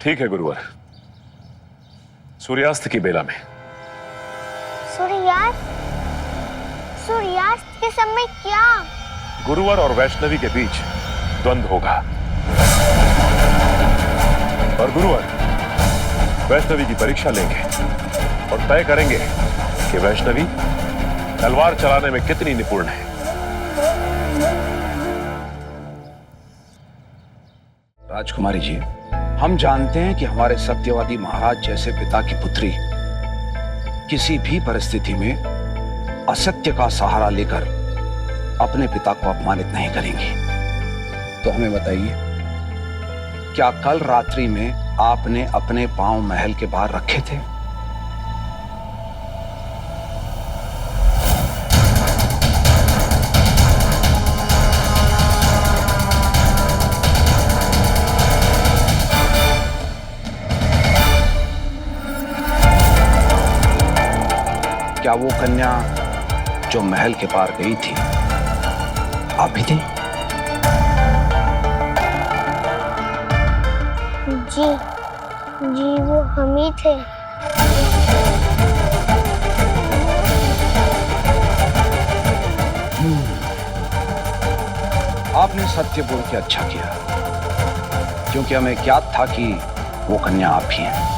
ठीक है गुरुवर, सूर्यास्त की बेला में। सूर्यास्त? सूर्यास्त के समय क्या? गुरुवर और वैष्णवी के बीच द्वंद्व होगा और गुरुवर वैष्णवी की परीक्षा लेंगे और तय करेंगे कि वैष्णवी तलवार चलाने में कितनी निपुण है। राजकुमारी जी, हम जानते हैं कि हमारे सत्यवादी महाराज जैसे पिता की पुत्री किसी भी परिस्थिति में असत्य का सहारा लेकर अपने पिता को अपमानित नहीं करेंगी। तो हमें बताइए, क्या कल रात्रि में आपने अपने पांव महल के बाहर रखे थे? क्या वो कन्या जो महल के पार गई थी आप भी थी? जी जी, वो हम ही थे। आपने सत्य बोल के अच्छा किया, क्योंकि हमें ज्ञात था कि वो कन्या आप ही हैं।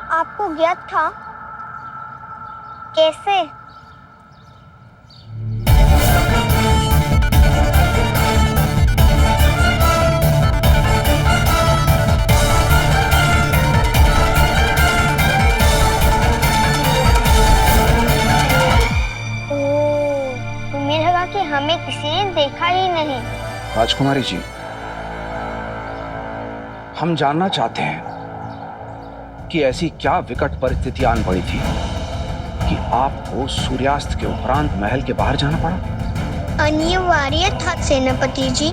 आपको ज्ञात था? कैसे? तुम्हें लगा कि हमें किसी ने देखा ही नहीं। राजकुमारी जी, हम जानना चाहते हैं कि ऐसी क्या विकट परिस्थिति आन पड़ी थी कि आपको सूर्यास्त के उपरांत महल के बाहर जाना पड़ा? अनिवार्य था सेनापति जी।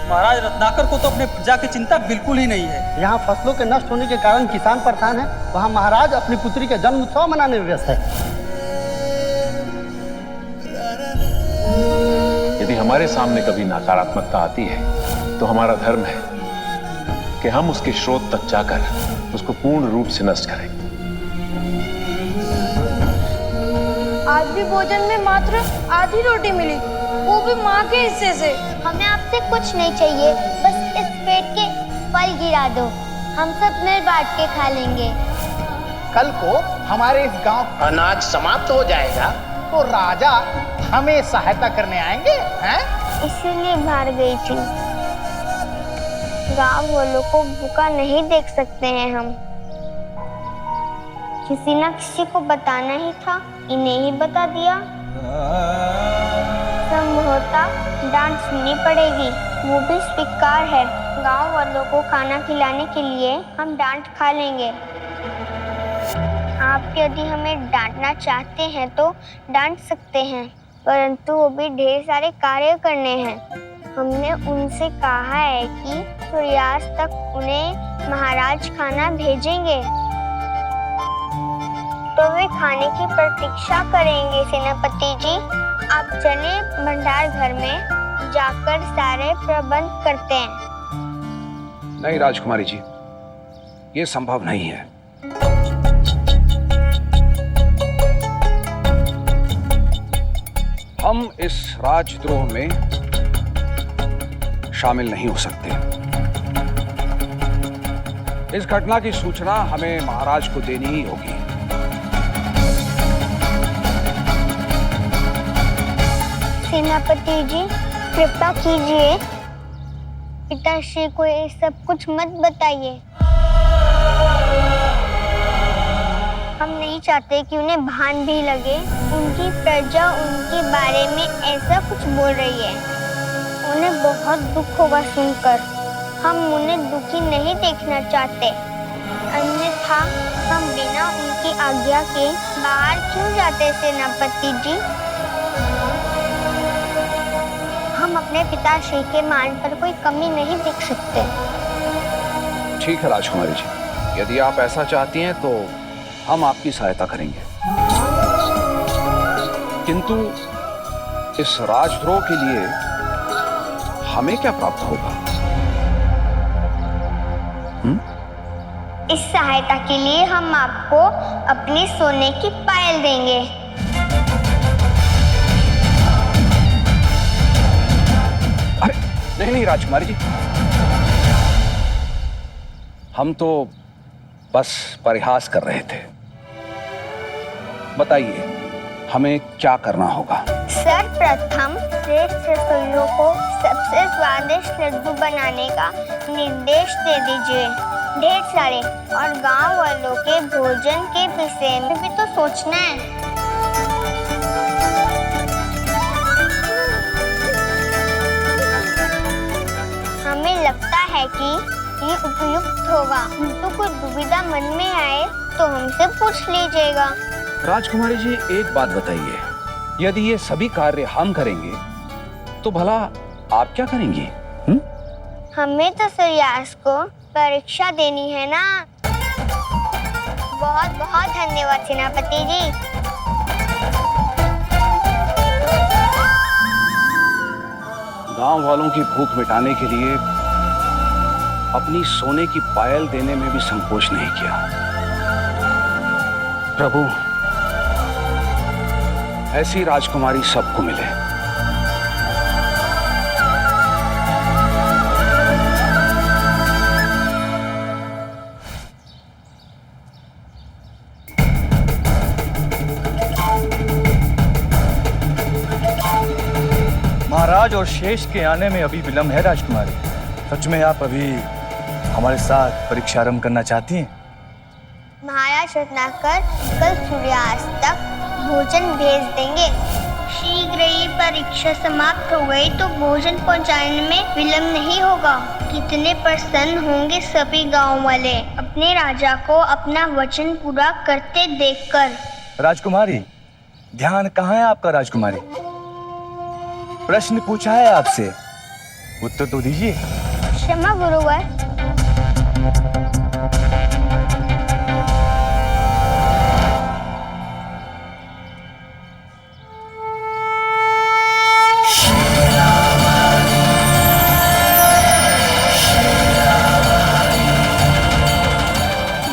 महाराज रत्नाकर को तो अपने प्रजा की चिंता बिल्कुल ही नहीं है। यहाँ फसलों के नष्ट होने के कारण किसान परेशान है, वहाँ महाराज अपनी पुत्री के जन्म उत्सव मनाने में व्यस्त है। यदि हमारे सामने कभी नकारात्मकता आती है तो हमारा धर्म है कि हम उसके स्रोत तक जाकर उसको पूर्ण रूप से नष्ट करें। आज भी भोजन में मात्र आधी रोटी मिली, वो भी माँ के हिस्से से। हमें आपसे कुछ नहीं चाहिए, बस इस पेट के फल गिरा दो, हम सब मिल बांट के खा लेंगे। कल को हमारे इस गांव अनाज समाप्त हो जाएगा तो राजा हमें सहायता करने आएंगे, हैं? इसीलिए बाहर गई थी। गांव वालों को भूखा नहीं देख सकते हैं हम। किसी ना किसी को बताना ही था, इन्हें ही बता दिया। संभवतः डांट सुननी पड़ेगी, वो भी स्वीकार है। गांव वालों को खाना खिलाने के लिए हम डांट खा लेंगे। आप यदि हमें डांटना चाहते हैं तो डांट सकते हैं, परंतु वो भी ढेर सारे कार्य करने हैं। हमने उनसे कहा है कि सूर्यास्त तक उन्हें महाराज खाना भेजेंगे, तो वे खाने की प्रतीक्षा करेंगे। सेनापति जी, आप चले भंडार घर में जाकर सारे प्रबंध करते हैं। नहीं राजकुमारी जी, ये संभव नहीं है। हम इस राजद्रोह में शामिल नहीं हो सकते। इस घटना की सूचना हमें महाराज को देनी ही होगी। सेनापति जी, कृपा कीजिए, पिताश्री को ये सब कुछ मत बताइए। हम नहीं चाहते कि उन्हें भान भी लगे उनकी प्रजा उनके बारे में ऐसा कुछ बोल रही है। उन्हें बहुत दुख होगा सुनकर। हम उन्हें दुखी नहीं देखना चाहते, अन्यथा हम बिना उनकी आज्ञा के बाहर क्यों जाते सेनापति जी? हम अपने पिताश्री के मान पर कोई कमी नहीं देख सकते। ठीक है राजकुमारी जी, यदि आप ऐसा चाहती हैं तो हम आपकी सहायता करेंगे, किंतु इस राजद्रोह के लिए हमें क्या प्राप्त होगा? इस सहायता के लिए हम आपको अपनी सोने की पायल देंगे। अरे नहीं नहीं राजकुमारी जी, हम तो बस परिहास कर रहे थे। बताइए हमें क्या करना होगा? सर्वप्रथम श्रेष्ठ रसोइयों को सबसे स्वादिष्ट लड्डू बनाने का निर्देश दे दीजिए। ढेर सारे, और गांव वालों के भोजन के विषय में भी तो सोचना है। हमें लगता है कि ये उपयुक्त होगा। तो कोई दुविधा मन में आए तो हमसे पूछ लीजिएगा। राजकुमारी जी एक बात बताइए, यदि ये सभी कार्य हम करेंगे तो भला आप क्या करेंगी? हमें तो सूर्यास्त को परीक्षा देनी है ना। बहुत बहुत धन्यवाद सेनापति जी। गांव वालों की भूख मिटाने के लिए अपनी सोने की पायल देने में भी संकोच नहीं किया। प्रभु ऐसी राजकुमारी सबको मिले। महाराज और शेष के आने में अभी विलंब है राजकुमारी। सच में आप अभी हमारे साथ परीक्षा आरंभ करना चाहती हैं? महाराज रत्नाकर कल सूर्यास्त तक भोजन भेज देंगे। शीघ्र ही परीक्षा समाप्त हो गई तो भोजन पहुंचाने में विलंब नहीं होगा। कितने प्रसन्न होंगे सभी गांव वाले अपने राजा को अपना वचन पूरा करते देखकर। राजकुमारी, ध्यान कहाँ है आपका? राजकुमारी, प्रश्न पूछा है आपसे, उत्तर तो दीजिए। क्षमा गुरुवर।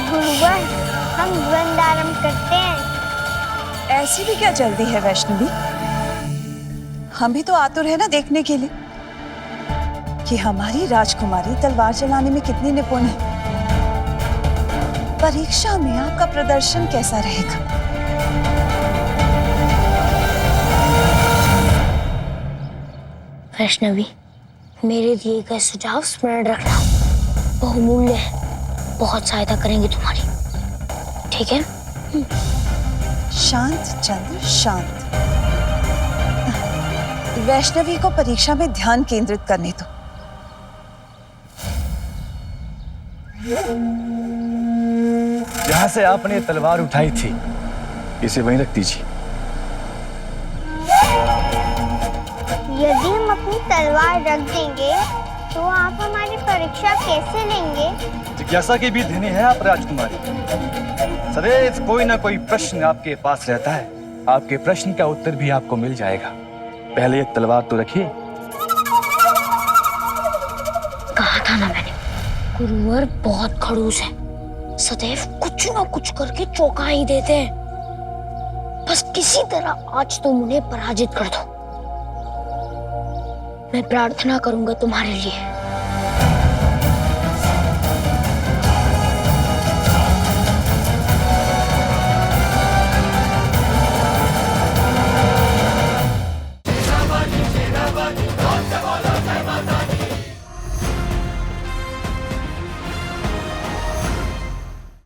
गुरुवर, हम द्वंद्व आरंभ करते हैं। ऐसी भी क्या जल्दी है वैष्णवी? हम भी तो आतुर है ना देखने के लिए कि हमारी राजकुमारी तलवार चलाने में कितनी निपुण है। परीक्षा में आपका प्रदर्शन कैसा रहेगा? वैष्णवी, मेरे दिए गए सुझाव स्मरण रखना, बहुमूल्य है, बहुत सहायता करेंगे तुम्हारी। ठीक है? शांत चंद्र शांत। वैष्णवी को परीक्षा में ध्यान केंद्रित करने दो। जहां से आपने तलवार उठाई थी इसे वहीं रख दीजिए। यदि हम अपनी तलवार रख देंगे तो आप हमारी परीक्षा कैसे लेंगे? जिज्ञासा की भी धनी है आप राजकुमारी। सदैव कोई ना कोई प्रश्न आपके पास रहता है। आपके प्रश्न का उत्तर भी आपको मिल जाएगा। पहले ये तलवार तो रखिए। कहा था ना मैंने, गुरुवर बहुत खड़ूस है, सदैव कुछ ना कुछ करके चौंका ही देते हैं। बस किसी तरह आज तुम उन्हें पराजित कर दो। मैं प्रार्थना करूंगा तुम्हारे लिए।